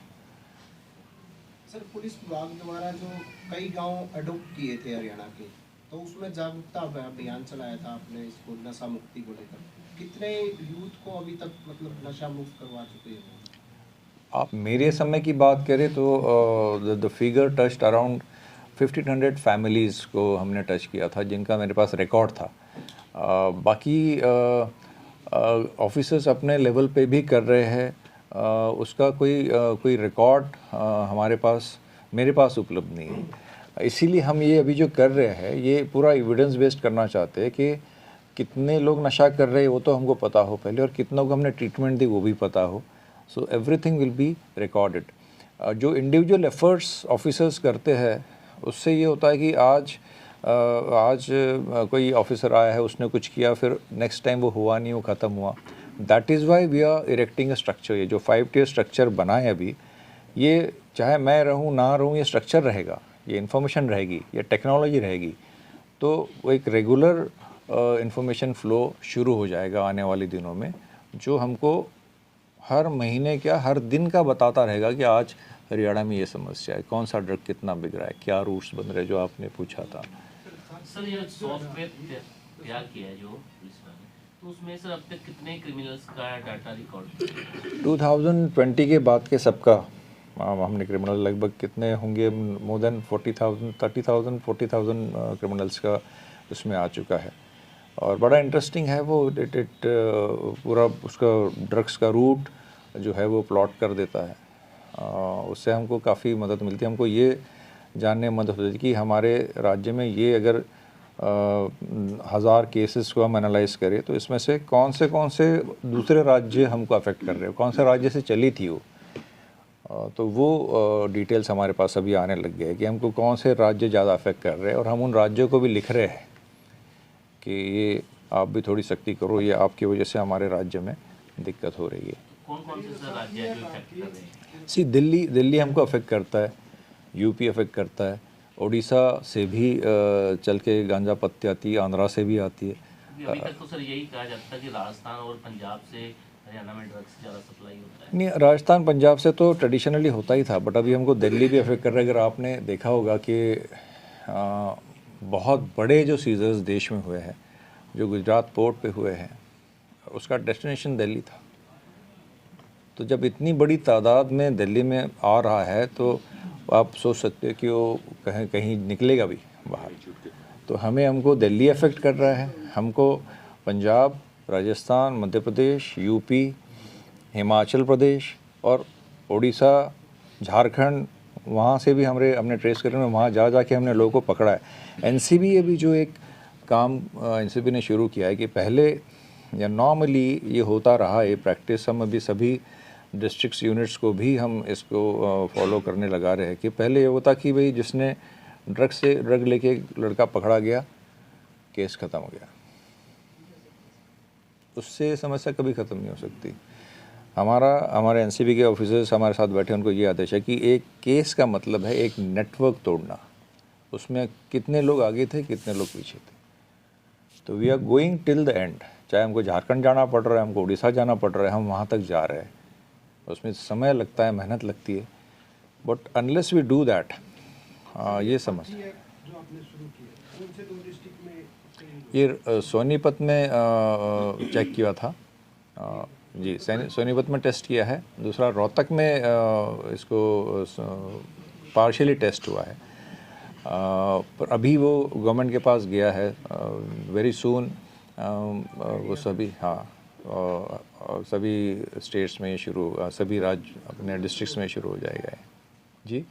Speaker 6: सर, पुलिस विभाग द्वारा जो कई गांव अडॉप्ट किए थे हरियाणा के, तो उसमें जागरूकता अभियान चलाया था आपने इसको नशा मुक्ति को लेकर, कितने यूथ को अभी तक मतलब नशा मुक्त करवा चुके हैं?
Speaker 3: आप मेरे समय की बात करें तो the figure touched around 1500 families को हमने टच किया था, जिनका मेरे पास रिकॉर्ड था। बाकी ऑफिसर्स अपने लेवल पे भी कर रहे हैं, उसका कोई रिकॉर्ड मेरे पास उपलब्ध नहीं है। इसीलिए हम ये अभी जो कर रहे हैं ये पूरा एविडेंस बेस्ड करना चाहते हैं कि कितने लोग नशा कर रहे हैं वो तो हमको पता हो पहले, और कितनों को हमने ट्रीटमेंट दी वो भी पता हो। So everything will be recorded. जो इंडिविजुअल एफर्ट्स ऑफिसर्स करते हैं उससे ये होता है कि आज कोई ऑफिसर आया है, उसने कुछ किया, फिर नेक्स्ट टाइम वो हुआ नहीं, वो ख़त्म हुआ। That is why we are erecting a structure. ये जो 5-tier स्ट्रक्चर बना है अभी, ये चाहे मैं रहूँ ना रहूँ, ये स्ट्रक्चर रहेगा, ये इन्फॉर्मेशन रहेगी, ये टेक्नोलॉजी रहेगी, तो वो एक रेगुलर इन्फॉर्मेशन फ़्लो शुरू हो जाएगा आने वाले दिनों में, जो हमको हर महीने क्या हर दिन का बताता रहेगा कि आज हरियाणा में ये समस्या है, कौन सा ड्रग कितना बिक रहा है, क्या रूट्स बन रहे हैं, जो आपने पूछा था।
Speaker 7: सर, ये सॉफ्टवेयर तैयार किया है जो पुलिस वाले, तो उसमें सर अब तक कितने क्रिमिनल्स का डाटा रिकॉर्ड?
Speaker 3: 2020 के बाद के सबका हमने क्रिमिनल लगभग कितने होंगे, मोर देन 40,000 30,000 40,000 क्रिमिनल्स का उसमें आ चुका है। और बड़ा इंटरेस्टिंग है वो, इट पूरा उसका ड्रग्स का रूट जो है वो प्लॉट कर देता है। उससे हमको काफ़ी मदद मिलती है। हमको ये जानने में मदद होती है कि हमारे राज्य में ये अगर 1000 केसेस को हम एनालाइज करें तो इसमें से कौन से दूसरे राज्य हमको अफेक्ट कर रहे हैं, कौन से राज्य से चली थी वो, तो वो डिटेल्स हमारे पास अभी आने लग गए कि हमको कौन से राज्य ज़्यादा अफेक्ट कर रहे हैं। और हम उन राज्यों को भी लिख रहे हैं कि ये आप भी थोड़ी सख्ती करो, ये आपकी वजह से हमारे राज्य में दिक्कत हो रही है।
Speaker 7: कौन से राज्य है जो इफेक्ट कर रहे हैं?
Speaker 3: सी दिल्ली हमको अफेक्ट करता है, यूपी अफेक्ट करता है, उड़ीसा से भी चल के गांजा पत्ती आती है, आंध्रा से भी आती है।
Speaker 7: अभी तक तो सर यही कहा जाता है कि राजस्थान और पंजाब से हरियाणा में ड्रग्स ज़्यादा सप्लाई होता है।
Speaker 3: नहीं, राजस्थान पंजाब से तो ट्रेडिशनली होता ही था, बट अभी हमको दिल्ली भी अफेक्ट कर रहा है। अगर आपने देखा होगा कि बहुत बड़े जो सीजर्स देश में हुए हैं, जो गुजरात पोर्ट पे हुए हैं, उसका डेस्टिनेशन दिल्ली था। तो जब इतनी बड़ी तादाद में दिल्ली में आ रहा है तो आप सोच सकते हैं कि वो कहीं निकलेगा भी बाहर। तो हमको दिल्ली अफेक्ट कर रहा है, हमको पंजाब, राजस्थान, मध्य प्रदेश, यूपी, हिमाचल प्रदेश और उड़ीसा, झारखंड, वहाँ से भी हमने ट्रेस करने में वहाँ जा के हमने लोगों को पकड़ा है। एनसीबी अभी जो एक काम एनसीबी ने शुरू किया है कि पहले या नॉर्मली ये होता रहा है प्रैक्टिस, हम अभी सभी डिस्ट्रिक्ट यूनिट्स को भी हम इसको फॉलो करने लगा रहे हैं कि पहले ये होता कि भाई जिसने ड्रग लेके लड़का पकड़ा गया, केस ख़त्म हो गया, उससे समस्या कभी ख़त्म नहीं हो सकती। हमारे एनसीबी के ऑफिसर्स हमारे साथ बैठे, उनको ये आदेश है कि एक केस का मतलब है एक नेटवर्क तोड़ना, उसमें कितने लोग आगे थे, कितने लोग पीछे थे। तो we are going till the end, चाहे हमको झारखंड जाना पड़ रहा है, हमको उड़ीसा जाना पड़ रहा है, हम वहाँ तक जा रहे हैं। उसमें समय लगता है, मेहनत लगती है, but unless we do that, ये समस्या है। ये सोनीपत में चेक किया था जी, सोनीपत में टेस्ट किया है। दूसरा रोहतक में इसको पार्शियली टेस्ट हुआ है, पर अभी वो गवर्नमेंट के पास गया है। वेरी सून वो सभी सभी स्टेट्स में शुरू, सभी राज्य अपने डिस्ट्रिक्ट्स में शुरू हो जाएगा जी।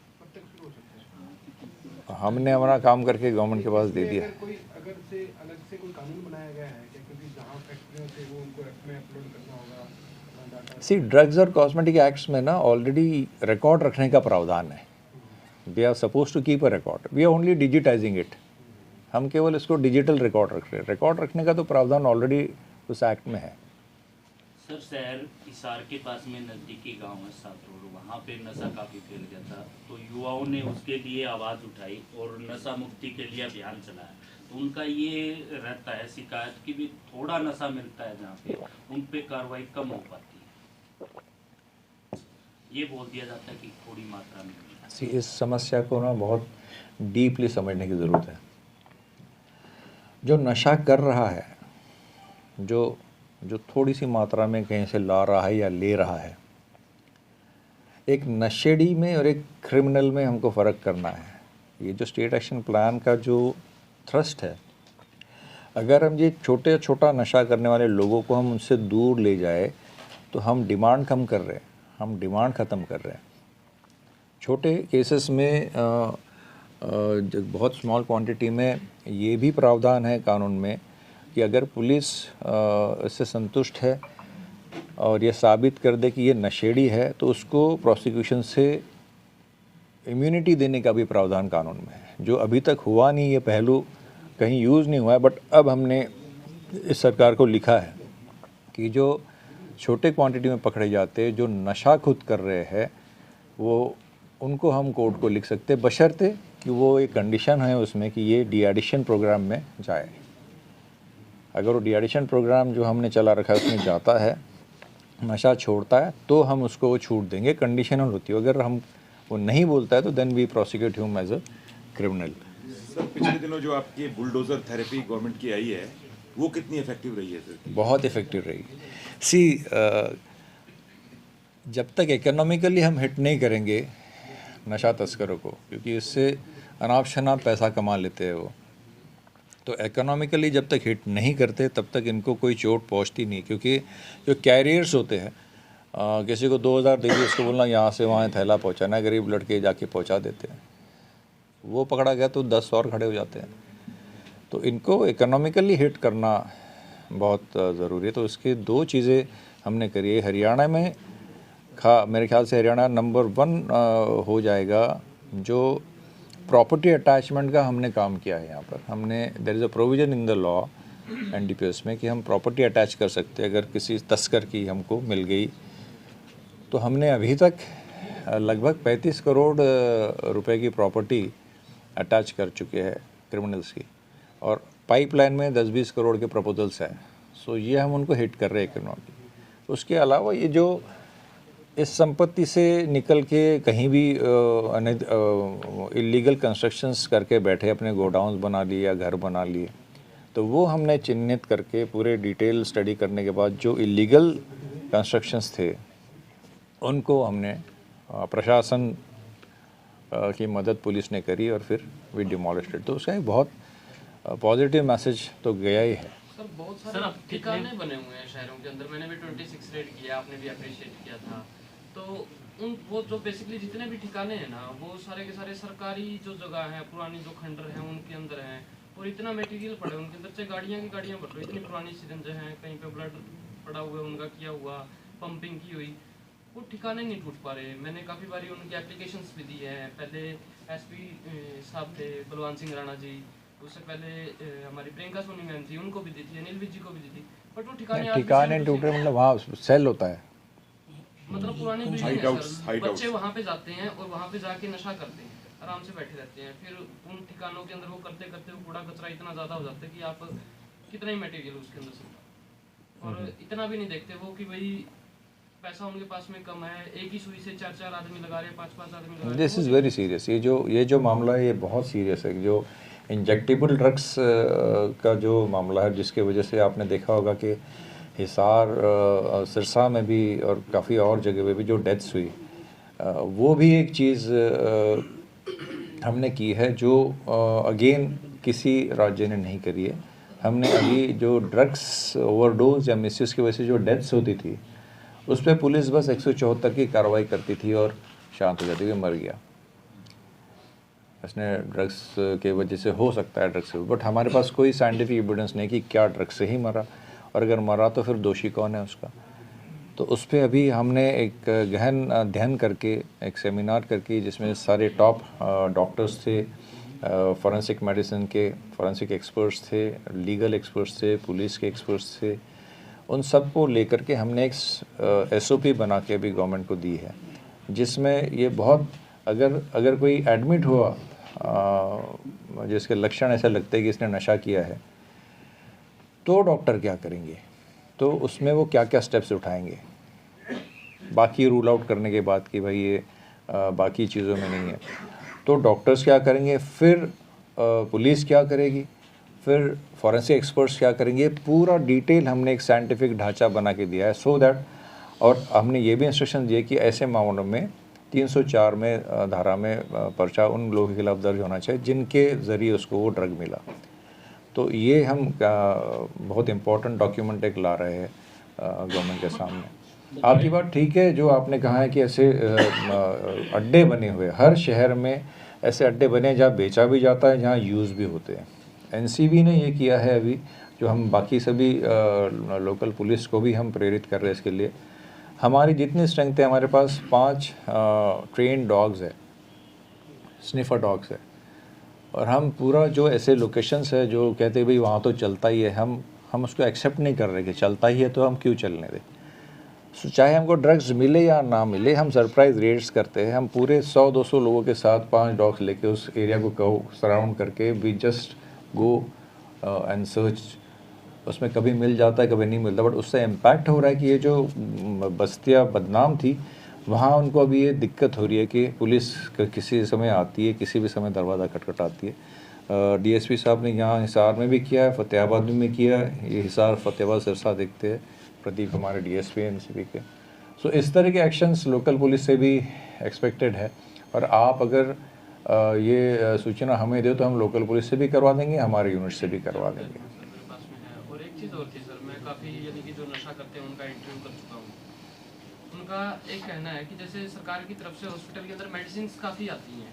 Speaker 3: हमने हमारा काम करके गवर्नमेंट के पास दे दिया।
Speaker 6: अगर से अलग से कोई कानून बनाया गया है क्योंकि जहाँ फैक्ट्रियों से वो उनको ऐप में अपलोड करना होगा?
Speaker 3: सी ड्रग्स और कॉस्मेटिक एक्ट्स में ना ऑलरेडी रिकॉर्ड रखने का प्रावधान है। We are suppose to keep a record, we are only digitising it. हम केवल इसको डिजिटल रिकॉर्ड रख रहे हैं। रिकॉर्ड रखने का तो प्रावधान ऑलरेडी उस एक्ट में है।
Speaker 8: सर शहर हिसार के पास में नज़दीकी गांव है सातरोड, वहाँ पे नशा काफ़ी फैल गया था, तो युवाओं ने उसके लिए आवाज़ उठाई और नशा मुक्ति के लिए अभियान चलाया। तो उनका ये रहता है शिकायत कि भी थोड़ा नशा मिलता है जहाँ पे उन पे कार्रवाई कम हो पाती है। ये बोल दिया जाता है कि थोड़ी मात्रा में मिलता है।
Speaker 3: इस समस्या को ना बहुत डीपली समझने की ज़रूरत है। जो नशा कर रहा है, जो थोड़ी सी मात्रा में कहीं से ला रहा है या ले रहा है, एक नशेड़ी में और एक क्रिमिनल में हमको फ़र्क करना है। ये जो स्टेट एक्शन प्लान का जो थ्रस्ट है, अगर हम ये छोटा नशा करने वाले लोगों को हम उनसे दूर ले जाए तो हम डिमांड कम कर रहे हैं, हम डिमांड ख़त्म कर रहे हैं। छोटे केसेस में बहुत स्मॉल क्वांटिटी में ये भी प्रावधान है कानून में कि अगर पुलिस इससे संतुष्ट है और ये साबित कर दे कि ये नशेड़ी है तो उसको प्रोसिक्यूशन से इम्यूनिटी देने का भी प्रावधान कानून में है, जो अभी तक हुआ नहीं। ये पहलू कहीं यूज़ नहीं हुआ है, बट अब हमने इस सरकार को लिखा है कि जो छोटे क्वांटिटी में पकड़े जाते हैं, जो नशा खुद कर रहे हैं, वो उनको हम कोर्ट को लिख सकते हैं, बशर्ते कि वो एक कंडीशन है उसमें कि ये डी एडिक्शन प्रोग्राम में जाए। अगर वो डी एडिक्शन प्रोग्राम जो हमने चला रखा है उसमें जाता है, नशा छोड़ता है, तो हम उसको छूट देंगे, कंडीशनल होती है। अगर हम वो नहीं बोलता है तो then we prosecute him as a criminal.
Speaker 1: Sir पिछले दिनों जो आपकी बुलडोजर थेरेपी गवर्नमेंट की आई है, वो कितनी इफेक्टिव रही है सर?
Speaker 3: बहुत इफेक्टिव रही। सी जब तक इकोनॉमिकली हम हिट नहीं करेंगे नशा तस्करों को, क्योंकि इससे अनाप शनाप पैसा कमा लेते हैं वो, तो इकोनॉमिकली जब तक हिट नहीं करते तब तक इनको कोई चोट पहुंचती नहीं। क्योंकि जो कैरियर्स होते हैं, किसी को 2000 दे दिए, उसको बोलना यहाँ से वहाँ थैला पहुँचाना, गरीब लड़के जाके पहुँचा देते हैं, वो पकड़ा गया तो 10 और खड़े हो जाते हैं। तो इनको इकोनॉमिकली हिट करना बहुत ज़रूरी है। तो इसके 2 चीज़ें हमने करी है। हरियाणा में मेरे ख्याल से हरियाणा नंबर 1 हो जाएगा जो प्रॉपर्टी अटैचमेंट का हमने काम किया है। यहाँ पर हमने there is a provision in the law NDPS में कि हम प्रॉपर्टी अटैच कर सकते हैं। अगर किसी तस्कर की हमको मिल गई तो हमने अभी तक लगभग 35 करोड़ रुपए की प्रॉपर्टी अटैच कर चुके हैं क्रिमिनल्स की, और पाइपलाइन में 10-20 करोड़ के प्रपोजल्स हैं। सो ये हम उनको हिट कर रहे हैं इकोनॉमी। उसके अलावा ये जो इस संपत्ति से निकल के कहीं भी इलीगल कंस्ट्रक्शंस करके बैठे, अपने गोडाउन्स बना लिए या घर बना लिए, तो वो हमने चिन्हित करके पूरे डिटेल स्टडी करने के बाद जो इलीगल कंस्ट्रक्शंस थे उनको हमने प्रशासन की मदद पुलिस ने करी और फिर वी डिमोलिश्ड इट। तो उसका एक बहुत पॉजिटिव मैसेज तो गया ही है।
Speaker 9: सर बहुत सारे ठिकाने बने हुए हैं शहरों के अंदर, मैंने भी 26 रेड किया, आपने भी अप्रिशिएट किया था। तो उन वो जो बेसिकली जितने भी ठिकाने हैं ना, वो सारे के सारे सरकारी जो जगह है, पुरानी जो खंडर हैं उनके अंदर हैं, और इतना मटेरियल पड़े उनके अंदर, चाहे गाड़ियाँ की गाड़ियाँ भर लो, इतनी पुरानी सिरिंज हैं, कहीं पे ब्लड पड़ा हुआ है उनका, किया हुआ पंपिंग की हुई, वो ठिकाने नहीं टूट पा रहे। मैंने काफ़ी बारी उनकी एप्लीकेशंस भी दी हैं। पहले एसपी साहब थे बलवान सिंह राणा जी, उससे पहले हमारी प्रियंका सोनी मैम थी, उनको भी दी थी, अनिल विज जी को भी दी थी, बट वो
Speaker 3: ठिकाने टूटे मतलब वहाँ सेल होता है,
Speaker 9: मतलब पुरानी बिल्डिंग है सर, बच्चे वहाँ पे जाते हैं और वहाँ पे जाके नशा करते हैं, आराम से बैठे रहते हैं। फिर उन ठिकानों के अंदर वो करते करते वो कूड़ा कचरा इतना ज़्यादा हो जाता है कि आप कितना ही मटेरियल उसके अंदर से, और इतना भी नहीं देखते वो कि भाई पैसा उनके पास में कम है, एक ही सुई से 4-4 आदमी लगा रहे हैं, 5-5 आदमी लगा रहे हैं।
Speaker 3: This is very serious. ये जो मामला है ये बहुत सीरियस है। जो इंजेक्टेबल ड्रग्स का जो मामला है, जिसके वजह से आपने देखा होगा कि हिसार, सिरसा में भी और काफ़ी और जगह पे भी जो डेथ्स हुई, वो भी एक चीज़ हमने की है जो अगेन किसी राज्य ने नहीं करी है। हमने अभी जो ड्रग्स ओवरडोज या मिसयूज़ की वजह से जो डेथ्स होती थी, उस पर पुलिस बस 174 की कार्रवाई करती थी और शांत हो जाती थी, मर गया, इसने ड्रग्स के वजह से हो सकता है ड्रग्स से, बट हमारे पास कोई साइंटिफिक एविडेंस नहीं कि क्या ड्रग्स से ही मरा, और अगर मरा तो फिर दोषी कौन है उसका। तो उस पर अभी हमने एक गहन अध्ययन करके, एक सेमिनार करके, जिसमें सारे टॉप डॉक्टर्स थे, फॉरेंसिक मेडिसिन के फॉरेंसिक एक्सपर्ट्स थे, लीगल एक्सपर्ट्स थे, पुलिस के एक्सपर्ट्स थे, उन सब को लेकर के हमने एक SOP बना के अभी गवर्नमेंट को दी है, जिसमें ये बहुत अगर कोई एडमिट हुआ जिसके लक्षण ऐसे लगते हैं कि इसने नशा किया है, तो डॉक्टर क्या करेंगे, तो उसमें वो क्या क्या स्टेप्स उठाएंगे, बाकी रूल आउट करने के बाद कि भाई ये बाकी चीज़ों में नहीं है, तो डॉक्टर्स क्या करेंगे, फिर पुलिस क्या करेगी, फिर फॉरेंसिक एक्सपर्ट्स क्या करेंगे, पूरा डिटेल हमने एक साइंटिफिक ढांचा बना के दिया है सो दैट, और हमने ये भी इंस्ट्रक्शन दिए कि ऐसे मामलों में 304 में धारा में पर्चा उन लोगों के खिलाफ दर्ज होना चाहिए जिनके ज़रिए उसको वो ड्रग मिला। तो ये हम बहुत इम्पोर्टेंट डॉक्यूमेंट एक ला रहे हैं गवर्नमेंट के सामने। आपकी बात ठीक है, जो आपने कहा है कि ऐसे अड्डे बने हुए, हर शहर में ऐसे अड्डे बने जहाँ बेचा भी जाता है, जहाँ यूज़ भी होते हैं। NCB ने ये किया है अभी, जो हम बाकी सभी लोकल पुलिस को भी हम प्रेरित कर रहे हैं इसके लिए। हमारी जितनी स्ट्रेंथ है, हमारे पास 5 ट्रेन डॉग्स है, स्निफर डॉग्स है, और हम पूरा जो ऐसे लोकेशंस है जो कहते हैं भाई वहाँ तो चलता ही है, हम उसको एक्सेप्ट नहीं कर रहे कि चलता ही है तो हम क्यों चलने दें। सो चाहे हमको ड्रग्स मिले या ना मिले, हम सरप्राइज़ रेड्स करते हैं। हम पूरे 100-200 लोगों के साथ 5 डॉग्स लेके उस एरिया को सराउंड करके we just go and search. उसमें कभी मिल जाता है, कभी नहीं मिलता, बट उससे इम्पैक्ट हो रहा है कि ये जो बस्तियाँ बदनाम थी, वहाँ उनको अभी ये दिक्कत हो रही है कि पुलिस किसी समय आती है, किसी भी समय दरवाज़ा खटखटाती है। DSP साहब ने यहाँ हिसार में भी किया है, फतेहाबाद में किया है। ये हिसार फतेहाबाद सिरसा देखते हैं, प्रदीप हमारे DSP NCB के। सो इस तरह के एक्शंस लोकल पुलिस से भी एक्सपेक्टेड है, और आप अगर ये सूचना हमें दे तो हम लोकल पुलिस से भी करवा देंगे, हमारे यूनिट से भी करवा देंगे।
Speaker 9: और एक चीज़ और थी सर, मैं काफ़ी यानी कि जो नशा करते हैं उनका इंटरव्यू कर चुका हूँ। उनका एक कहना है कि जैसे सरकार की तरफ से हॉस्पिटल के अंदर मेडिसिन काफ़ी आती हैं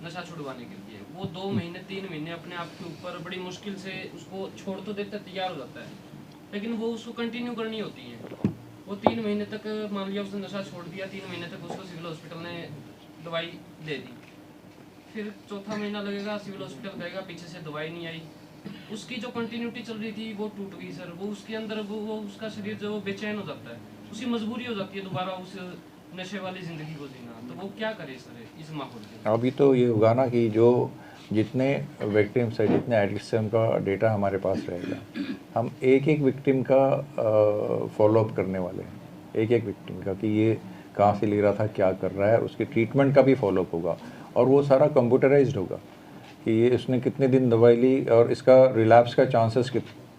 Speaker 9: नशा छुड़वाने के लिए, वो 2 महीने 3 महीने अपने आप के ऊपर बड़ी मुश्किल से उसको छोड़ तो देते, तैयार हो जाता है, लेकिन वो उसको कंटिन्यू करनी होती है। वो 3 महीने तक, मान लिया उसने नशा छोड़ दिया, 3 महीने तक उसको सिविल हॉस्पिटल ने दवाई दे दी, फिर चौथा महीना लगेगा, सिविल हॉस्पिटल कहेगा पीछे से दवाई नहीं आई, उसकी जो कंटिन्यूटी चल रही थी वो टूट गई सर। वो उसके अंदर वो उसका शरीर जो बेचैन हो जाता है, उसकी मजबूरी हो जाती है दोबारा उस नशे वाली ज़िंदगी को जीना। तो वो क्या करे सर इस माहौल में?
Speaker 3: अभी तो ये होगा ना कि जो जितने विक्टिम्स है, जितने एडिक्ट्स हैं, उनका डेटा हमारे पास रहेगा। हम एक विक्टिम का फॉलोअप करने वाले हैं, एक विक्टिम का, कि ये कहाँ से ले रहा था, क्या कर रहा है, उसके ट्रीटमेंट का भी फॉलोअप होगा, और वो सारा कंप्यूटराइज्ड होगा कि ये इसने कितने दिन दवाई ली और इसका रिलैप्स का चांसेस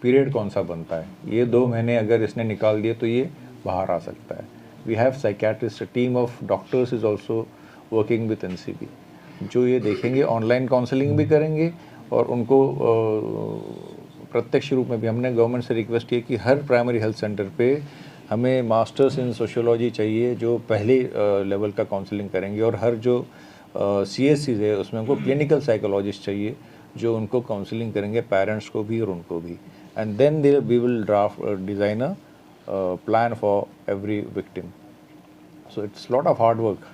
Speaker 3: पीरियड कौन सा बनता है। ये 2 महीने अगर इसने निकाल दिए तो ये बाहर आ सकता है। We have psychiatrist, a team of doctors is also working with NCB, जो ये देखेंगे, ऑनलाइन काउंसलिंग भी करेंगे, और उनको प्रत्यक्ष रूप में भी हमने गवर्नमेंट से रिक्वेस्ट की कि हर प्राइमरी हेल्थ सेंटर पे हमें मास्टर्स इन सोशियोलॉजी चाहिए जो पहले लेवल का काउंसलिंग करेंगे, और हर जो CSCs है उसमें उनको क्लिनिकल साइकोलॉजिस्ट चाहिए जो उनको काउंसलिंग करेंगे, पेरेंट्स को भी और उनको भी, and then we will design a plan for every victim. So it's lot of hard work.